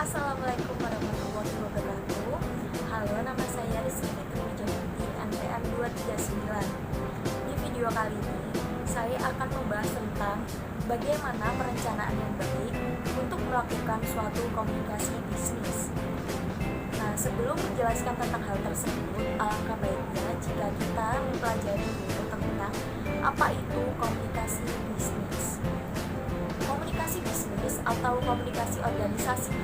Assalamualaikum warahmatullahi wabarakatuh. Halo, nama saya Rizky Fitri Jahti, NPM 239. Di video kali ini, saya akan membahas tentang bagaimana perencanaan yang baik untuk melakukan suatu komunikasi bisnis. Nah, sebelum menjelaskan tentang hal tersebut, alangkah baiknya jika kita mempelajari dulu tentang apa itu komunikasi bisnis. Komunikasi bisnis atau komunikasi organisasi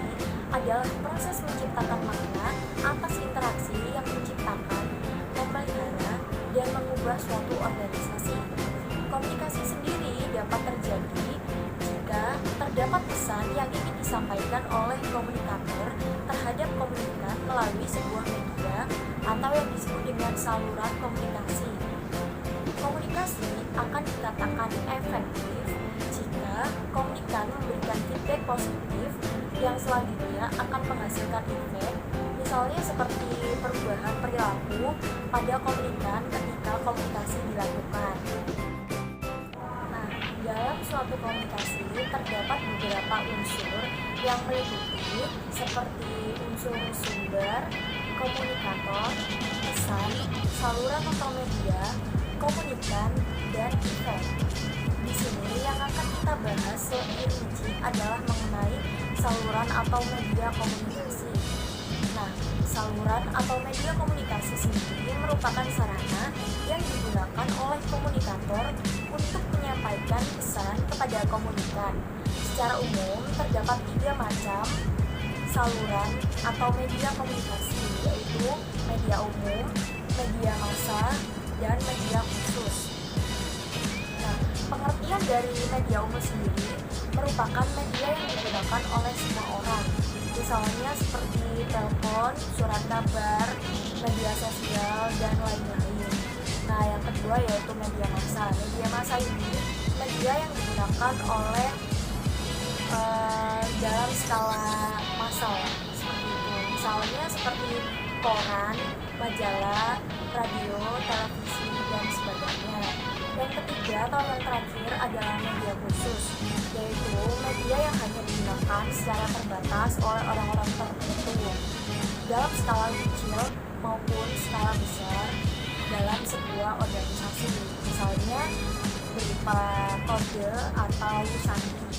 adalah proses menciptakan makna atas interaksi yang menciptakan, memelihara, dan mengubah suatu organisasi. Komunikasi sendiri dapat terjadi jika terdapat pesan yang ingin disampaikan oleh komunikator terhadap komunikan melalui sebuah media atau yang disebut dengan saluran komunikasi. Komunikasi akan dikatakan efektif jika komunikan memberikan feedback positif yang selanjutnya akan menghasilkan efek, misalnya seperti perubahan perilaku pada komunikan ketika komunikasi dilakukan. Nah, dalam suatu komunikasi terdapat beberapa unsur yang meliputi seperti unsur sumber, komunikator, pesan, saluran atau media, komunikan, dan efek. Di sini yang akan kita bahas lebih rinci adalah mengenai saluran atau media komunikasi. Nah, saluran atau media komunikasi sendiri merupakan sarana yang digunakan oleh komunikator untuk menyampaikan pesan kepada komunikan. Secara umum, terdapat 3 macam saluran atau media komunikasi, yaitu media umum, media massa, dan media khusus. Nah, pengertian dari media umum sendiri merupakan media yang digunakan oleh semua orang, misalnya seperti telepon, surat kabar, media sosial, dan lain-lain. Nah, yang kedua yaitu media massa. Media massa ini media yang digunakan oleh dalam skala massal, seperti itu. Misalnya seperti koran, majalah, radio, televisi, dan sebagainya. Yang ketiga atau yang terakhir adalah media khusus, yaitu media yang hanya digunakan secara terbatas oleh orang-orang tertentu dalam skala kecil maupun skala besar dalam sebuah organisasi, misalnya berupa kode atau sandi.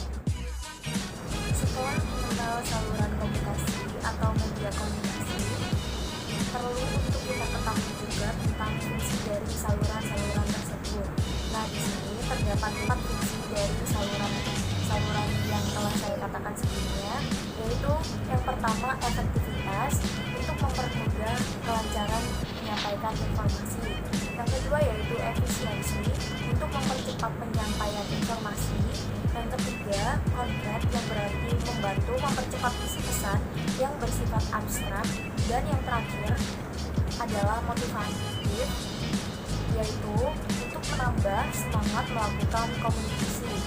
Setelah mengenal saluran komunikasi atau media komunikasi, perlu untuk kita ketahui juga tentang fungsi dari saluran-saluran tersebut. Nah, di sini terdapat 4 fungsi dari saluran yang telah saya katakan sebelumnya, yaitu yang pertama efektivitas untuk mempermudah kelancaran menyampaikan informasi. Yang kedua yaitu efisiensi untuk mempercepat penyampaian informasi. Yang ketiga konkret yang berarti membantu mempercepat isi pesan yang bersifat abstrak. Dan yang terakhir adalah motivatif, yaitu untuk menambah semangat melakukan komunikasi.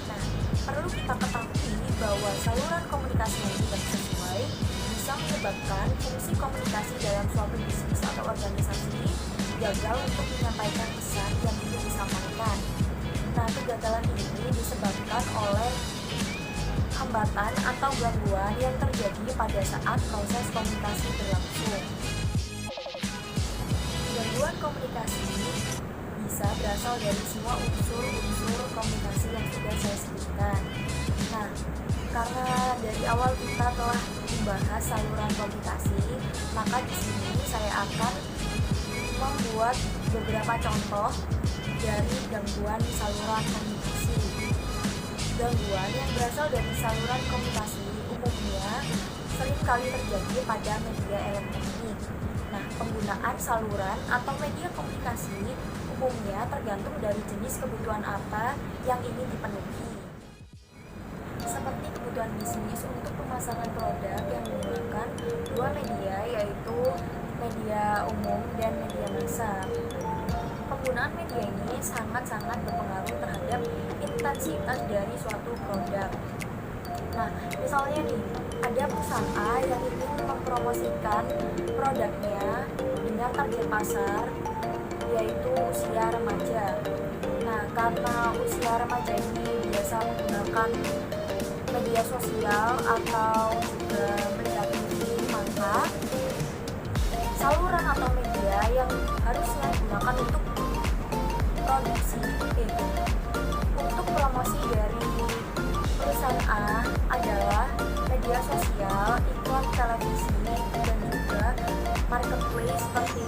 Nah, perlu kita ketahui bahwa saluran komunikasi yang tidak sesuai bisa menyebabkan fungsi komunikasi dalam suatu bisnis atau organisasi gagal untuk menyampaikan pesan yang ingin disampaikan. Nah, kegagalan ini disebabkan oleh hambatan atau gangguan yang terjadi pada saat proses komunikasi berlangsung. Gangguan komunikasi bisa berasal dari semua unsur komunikasi yang sudah saya sebutkan. Nah, karena dari awal kita telah membahas saluran komunikasi, maka di sini saya akan membuat beberapa contoh dari gangguan saluran komunikasi. Gangguan yang berasal dari saluran komunikasi umumnya sering kali terjadi pada media elektronik. Nah, penggunaan saluran atau media komunikasi umumnya tergantung dari jenis kebutuhan apa yang ingin dipenuhi. Seperti kebutuhan bisnis untuk pemasaran produk yang menggunakan 2 media, yaitu media umum dan media massa. Penggunaan media ini sangat-sangat berpengaruh terhadap intensitas dari suatu produk. Nah, misalnya nih, ada perusahaan yang ingin mempromosikan produknya dengan target pasar, yaitu usia remaja. Nah, karena usia remaja ini biasa menggunakan media sosial atau juga mendampingi, maka saluran atau media yang harusnya digunakan untuk produksi untuk promosi dari perusahaan A adalah media sosial, iklan televisi, dan juga marketplace seperti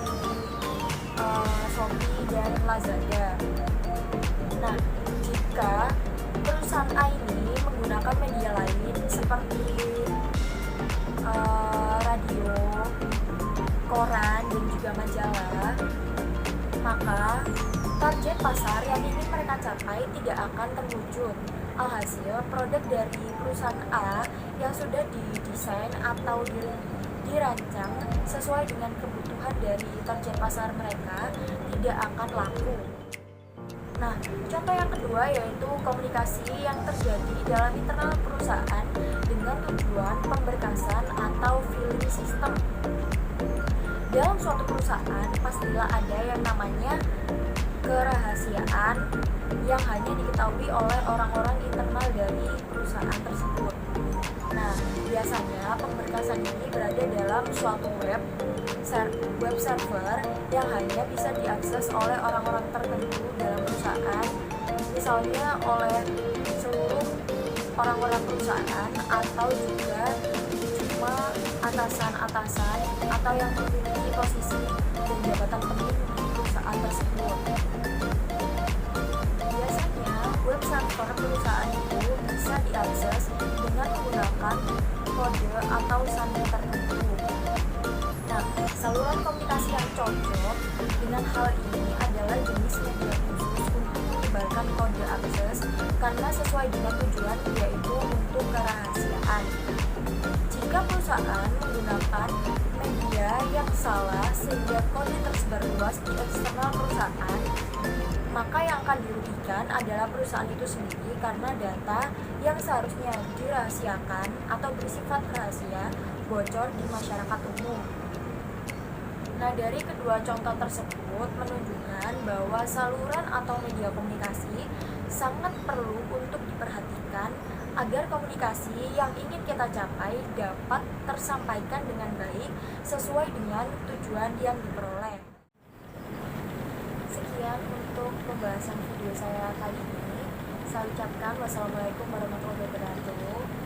Shopee dan Lazada. Nah, jika perusahaan A ini menggunakan media lain seperti radio, koran, dan juga majalah, maka target pasar yang ingin mereka capai tidak akan terwujud. Alhasil, produk dari perusahaan A yang sudah didesain atau dirancang sesuai dengan kebutuhan dari target pasar mereka tidak akan laku. Nah, contoh yang kedua yaitu komunikasi yang terjadi dalam internal perusahaan dengan tujuan pemberkasan atau filing system. Dalam suatu perusahaan, pastilah ada yang namanya kerahasiaan yang hanya diketahui oleh orang-orang internal dari perusahaan tersebut. Nah, biasanya pemberkasan ini berada dalam suatu web server yang hanya bisa diakses oleh orang-orang tertentu dalam perusahaan, misalnya oleh seluruh orang-orang perusahaan atau juga cuma atasan-atasan atau yang memiliki posisi dan jabatan penting di perusahaan tersebut. Biasanya web server perusahaan itu bisa diakses dengan menggunakan kode atau sandi tertentu. Nah, saluran komunikasi yang cocok dengan hal ini adalah jenis media khusus untuk menyebarkan kode akses karena sesuai dengan tujuan yaitu untuk kerahasiaan. Jika perusahaan menggunakan media yang salah sehingga kode tersebar luas di eksternal perusahaan, maka yang akan dirugikan adalah perusahaan itu sendiri karena data yang seharusnya dirahasiakan atau bersifat rahasia bocor di masyarakat umum. Nah, dari kedua contoh tersebut menunjukkan bahwa saluran atau media komunikasi sangat perlu untuk diperhatikan agar komunikasi yang ingin kita capai dapat tersampaikan dengan baik sesuai dengan tujuan yang diperoleh. Sekian untuk pembahasan video saya kali ini. Saya ucapkan wassalamualaikum warahmatullahi wabarakatuh.